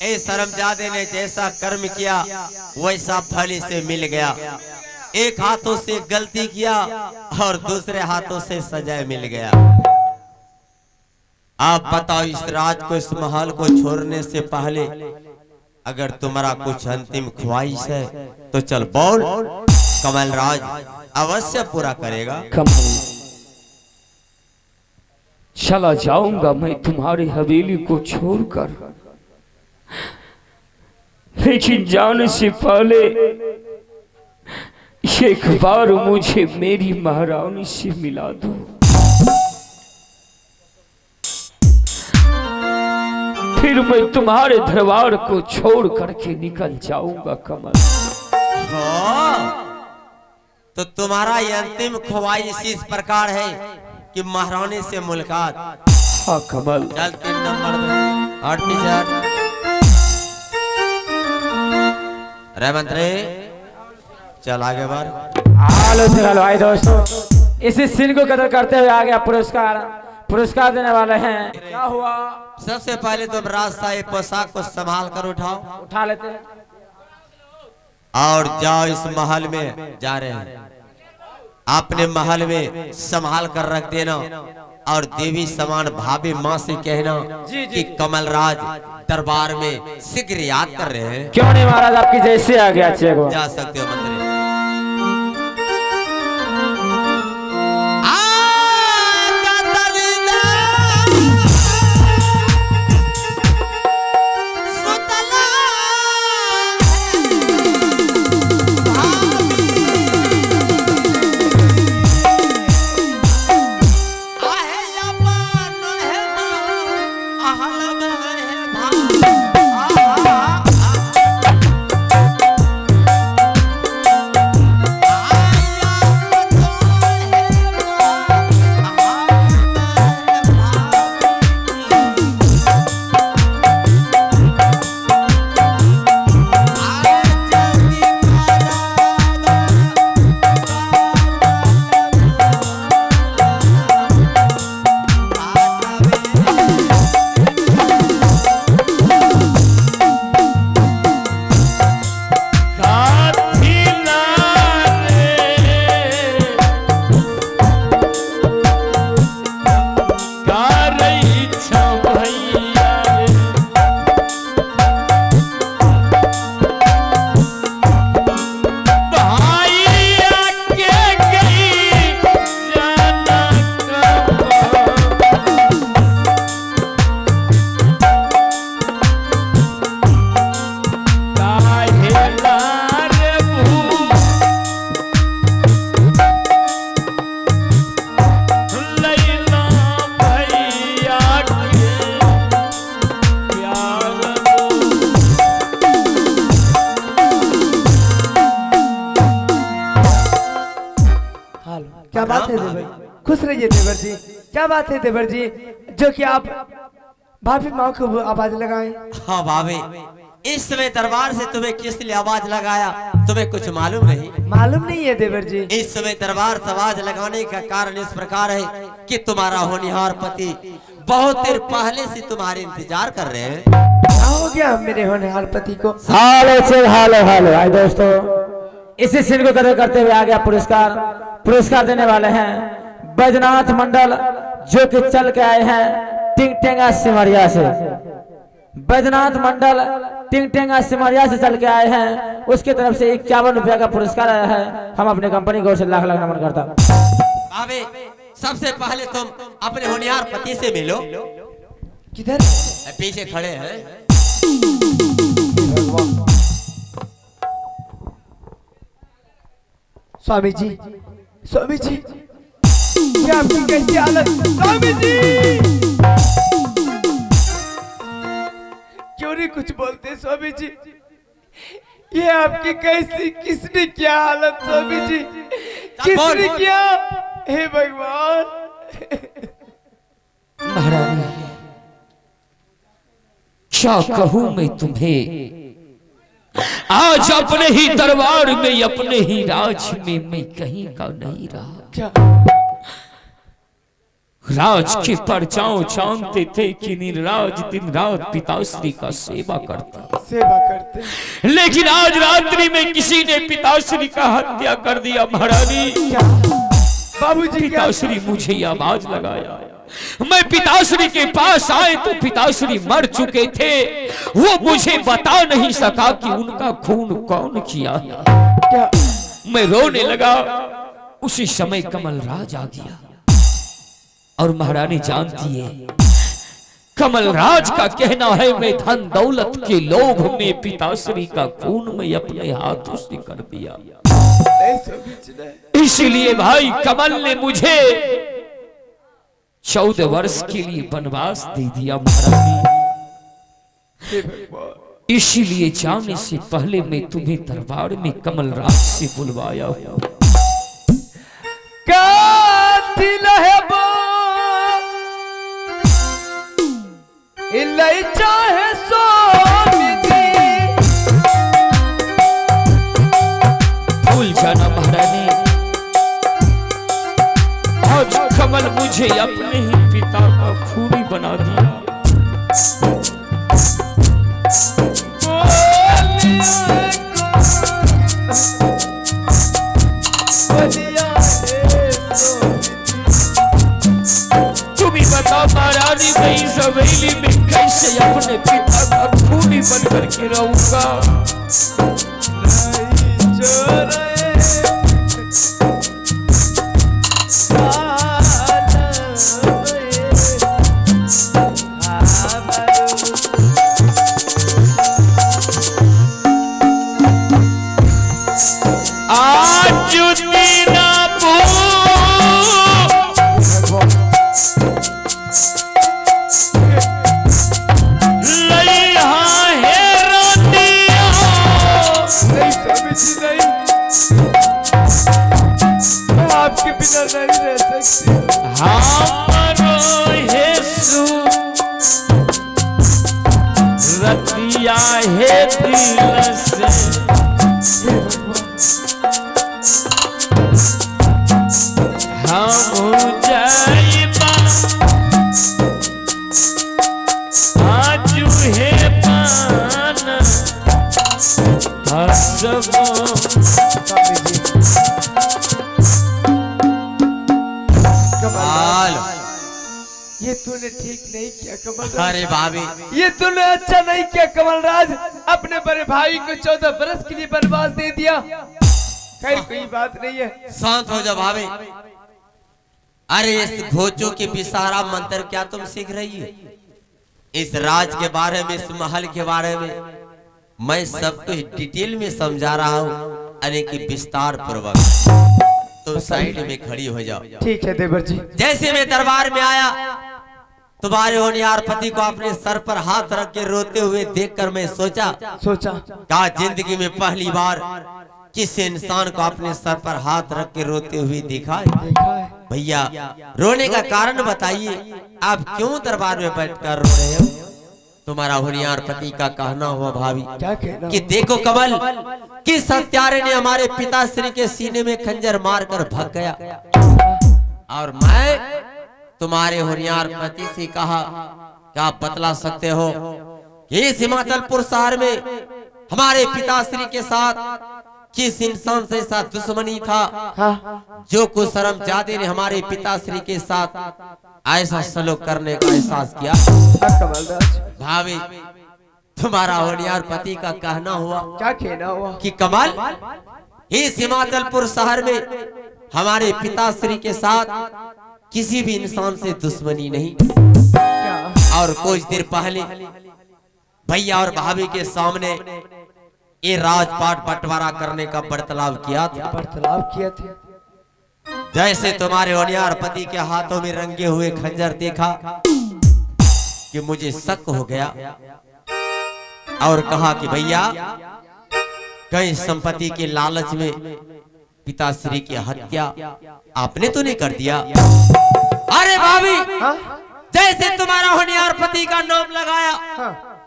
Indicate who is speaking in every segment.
Speaker 1: ए शर्मजादे ने जैसा कर्म किया वैसा फल इसे मिल गया। एक हाथों से गलती किया और दूसरे हाथों से सजा मिल गया। आप बताओ, इस राज को, इस महल को छोड़ने से पहले अगर तुम्हारा कुछ अंतिम ख्वाहिश है तो चल बोल, कमल राज अवश्य पूरा करेगा।
Speaker 2: कमल, चला जाऊंगा मैं तुम्हारी हवेली को छोड़कर, लेकिन जाने से पहले एक बार मुझे मेरी महारानी से मिला दो। फिर मैं तुम्हारे दरबार को छोड़ करके निकल जाऊंगा कमल।
Speaker 1: तो तुम्हारा ये अंतिम ख्वाहिश इस प्रकार है कि महारानी से मुलाकात।
Speaker 2: हाँ कमल।
Speaker 1: चल 3 नंबर में 8 पीछे रे मंत्री, चल आगे बार।
Speaker 3: हेलो भाई दोस्तों, इसी सीन को कदर करते हुए आ गया पुरस्कार देने वाले हैं। क्या हुआ?
Speaker 1: सबसे पहले तो रास्ता ये पोशाक को संभाल कर
Speaker 3: उठा लेते हैं
Speaker 1: और जाओ इस महल में जा रहे हैं, अपने महल में संभाल कर रख देना और देवी समान भाभी माँ से कहना कि कमल राज दरबार में शीघ्र याद कर रहे हैं।
Speaker 3: क्यों नहीं महाराज, आपकी जैसे आ गया।
Speaker 1: जा सकते हो मंत्री।
Speaker 4: क्या बात है देवर, खुश रहिए देवर जी। क्या बात है देवर जी, जो कि आप भाभी माँ को आवाज लगाए।
Speaker 1: हाँ भाभी, इस समय दरबार से तुम्हें किस लिए आवाज लगाया तुम्हें कुछ मालूम नहीं?
Speaker 4: मालूम नहीं है देवर जी।
Speaker 1: इस समय दरबार से आवाज लगाने का कारण इस प्रकार है कि तुम्हारा होनहार पति बहुत देर पहले से तुम्हारे इंतजार कर रहे हैं।
Speaker 4: क्या हो गया मेरे होनहार पति को?
Speaker 3: हेलो भाई दोस्तों, इसी सीन को कदर करते हुए आ गया पुरस्कार देने वाले हैं बैजनाथ मंडल, जो कि चल के आए हैं टिंगटेंगा सिमरिया से। बैजनाथ मंडल टिंगटेंगा सिमरिया से चल के आए हैं, उसकी तरफ से 51 रुपया का पुरस्कार आया है। हम अपने कंपनी को लाख लाख नमन करता हूं।
Speaker 1: अबे सबसे पहले तुम अपने होनहार पति से मिलो।
Speaker 4: किधर?
Speaker 1: पीछे खड़े हैं।
Speaker 4: स्वामी जी, स्वामी जी, ये आपकी कैसी हालत? स्वामी जी, क्यों नहीं कुछ बोलते स्वामी जी? ये आपकी कैसी, किसने क्या हालत स्वामी जी, किसने किया? हे भगवान।
Speaker 2: महारानी, क्या कहूं मैं तुम्हें, आज अपने ही दरबार में, अपने ही राज में मैं कहीं का नहीं रहा।
Speaker 4: क्या?
Speaker 2: राज के परचाओ चांदते थे कि निर्राज दिन रात पिताश्री का सेवा करते, लेकिन आज रात्रि में किसी ने पिताश्री का हत्या कर दिया। महारानी
Speaker 4: बाबूजी
Speaker 2: पिताश्री मुझे आवाज लगाया, मैं पिताश्री के पास आए तो पिताश्री मर चुके थे। वो मुझे बता नहीं सका कि उनका खून कौन किया।
Speaker 4: क्या?
Speaker 2: मैं रोने लगा। उसी समय कमलराज आ गया और महारानी जानती है कमलराज का कहना है मैं धन दौलत के लोभ में पिताश्री का खून मैं अपने हाथों से कर दिया। इसीलिए भाई कमल ने मुझे 14 वर्ष के लिए वनवास दे दिया। महारानी इसीलिए जाने से पहले मैं तुम्हें दरबार में कमलराज से बुलवाया हूं।
Speaker 4: कातिल है वो इल्लाई चाहे सो
Speaker 2: भूल जाना महारानी, आज कमल मुझे अपने ही पिता का खूनी बना दिया। तुम्हें बताओ महारानी मैं इस हवेली में कैसे अपने पिता का खूनी बनकर के रहूंगा।
Speaker 4: आपके बिना नहीं रह सकती।
Speaker 2: रतिया है दिल से हम जाइबा आज है पान हसबो।
Speaker 4: ये तूने ठीक नहीं किया कमलराज।
Speaker 1: अरे भाभी
Speaker 4: ये तूने अच्छा नहीं किया कमलराज, अपने बड़े भाई को 14 बरस के लिए वनवास दे दिया। खैर कोई बात नहीं है,
Speaker 1: शांत हो जा भाभी। अरे इस घोचों के विसारा मंत्र क्या तुम सीख रही है? इस राज के बारे में, इस महल के बारे में मैं सब कुछ डिटेल में समझा रहा हूँ, अरे कि विस्तार पूर्वक। तो साइड में खड़ी हो जाओ।
Speaker 4: ठीक है देवर जी।
Speaker 1: जैसे मैं दरबार में आया तुम्हारे होनहार पति को अपने सर पर हाथ रख के रोते हुए देखकर मैं सोचा कहा जिंदगी में पहली बार किसी इंसान को अपने सर पर हाथ रख के रोते हुए देखा है। भैया रोने का कारण बताइए, आप क्यों दरबार में बैठकर रो रहे हो? तुम्हारा होनहार पति का कहना हुआ भाभी कि देखो कमल, किस हत्यारे ने हमारे पिताश्री के सीने में खंजर मारकर भाग गया, और मैं तुम्हारे होनहार पति से कहा क्या आप बतला सकते हो कि इस हिमाचलपुर शहर में हमारे पिताश्री के साथ किस इंसान से साथ दुश्मनी था, जो कुछ शर्मजादे ने हमारे पिताश्री के साथ ऐसा सलूक करने का एहसास किया। भाभी तुम्हारा होनहार पति का कहना हुआ,
Speaker 4: क्या कहना हुआ
Speaker 1: कि कमल इस हिमाचलपुर शहर में हमारे पिताश्री के साथ किसी भी इंसान से दुश्मनी नहीं। और कुछ देर पहले भैया और भाभी के सामने ये राजपाट बंटवारा करने का बर्ताव किया था। जैसे तुम्हारे होनहार पति के हाथों में रंगे हुए खंजर देखा कि मुझे शक हो गया, और कहा कि भैया कहीं संपत्ति के लालच में पिताश्री की हत्या आपने तो नहीं कर दिया? अरे भाभी जैसे तुम्हारा होनहार पति का नाम लगाया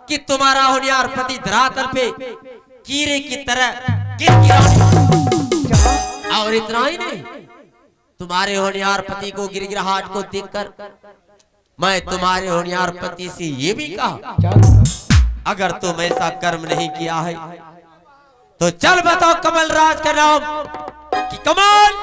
Speaker 1: कि तुम्हारा होनहार पति धरातल पे कीड़े की तरह गिर गिरा, और इतना ही नहीं तुम्हारे होनहार पति को गिरगिराहट को देखकर मैं तुम्हारे होनहार पति से ये भी कहा, अगर तुम ऐसा कर्म नहीं किया है तो चल बताओ कमल राज का नाम कि कमल